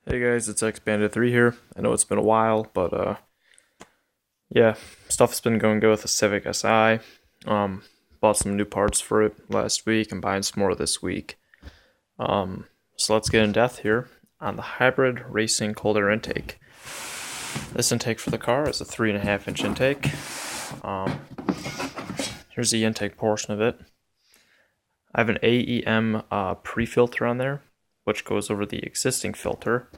Hey guys, it's X-Bandit3 here. I know it's been a while, but yeah, stuff's been going good with the Civic Si. Bought some new parts for it last week and buying some more this week. So let's get in depth here on the Hybrid Racing cold air intake. This intake for the car is a 3.5-inch intake. Here's the intake portion of it. I have an AEM pre-filter on there, which goes over the existing filter,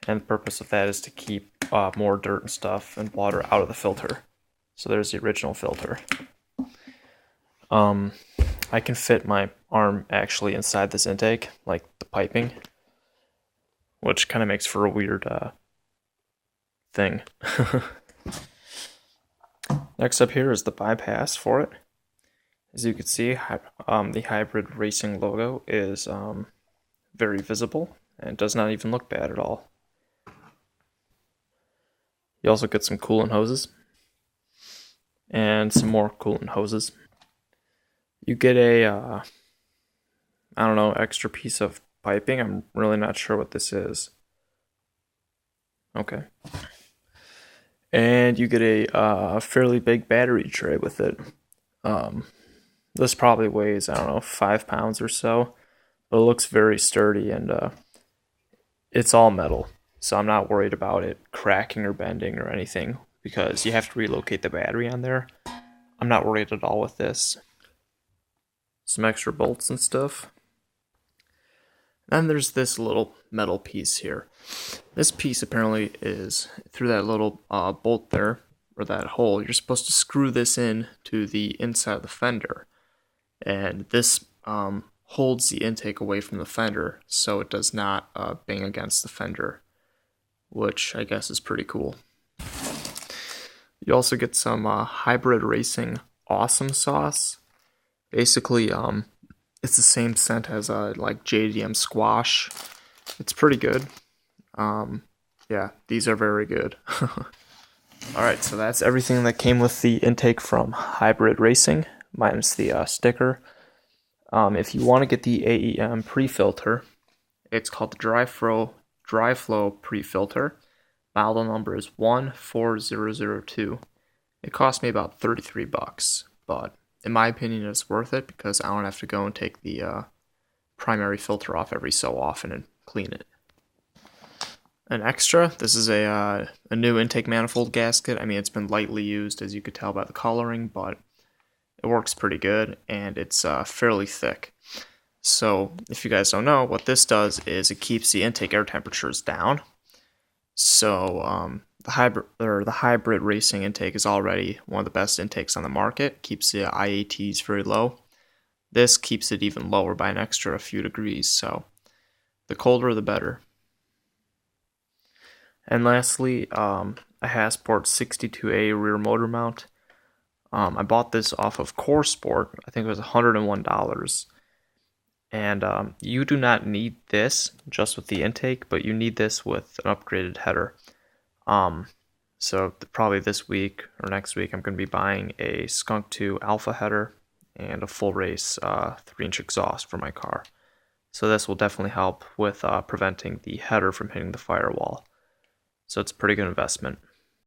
and the purpose of that is to keep more dirt and stuff and water out of the filter. So there's the original filter. I can fit my arm actually inside this intake, like the piping, which kind of makes for a weird thing. Next up here is the bypass for it. As you can see, the Hybrid Racing logo is very visible and does not even look bad at all. You also get some coolant hoses and some more coolant hoses. You get a, I don't know, extra piece of piping. I'm really not sure what this is. Okay. And you get a fairly big battery tray with it. This probably weighs, I don't know, 5 pounds or so, but it looks very sturdy and it's all metal. So I'm not worried about it cracking or bending or anything because you have to relocate the battery on there. I'm not worried at all with this. Some extra bolts and stuff. Then there's this little metal piece here. This piece apparently is through that little bolt there, or that hole. You're supposed to screw this in to the inside of the fender. And this holds the intake away from the fender so it does not bang against the fender, which I guess is pretty cool. You also get some Hybrid Racing Awesome Sauce. Basically, it's the same scent as like JDM Squash. It's pretty good. Yeah, these are very good. Alright, so that's everything that came with the intake from Hybrid Racing, minus the sticker. If you want to get the AEM pre-filter, it's called the Dry Flow pre-filter. Model number is 14002. It cost me about $33, but in my opinion it's worth it because I don't have to go and take the primary filter off every so often and clean it. An extra, this is a new intake manifold gasket. I mean, it's been lightly used as you could tell by the coloring, but it works pretty good and it's fairly thick. So if you guys don't know, what this does is it keeps the intake air temperatures down. So the hybrid racing intake is already one of the best intakes on the market. Keeps the IATs very low. This keeps it even lower by an extra few degrees. So the colder the better. And lastly, a Hasport 62A rear motor mount. I bought this off of Core Sport. I think it was $101. And you do not need this just with the intake, but you need this with an upgraded header. So probably this week or next week, I'm going to be buying a Skunk 2 Alpha header and a full race 3-inch exhaust for my car. So this will definitely help with preventing the header from hitting the firewall. So it's a pretty good investment.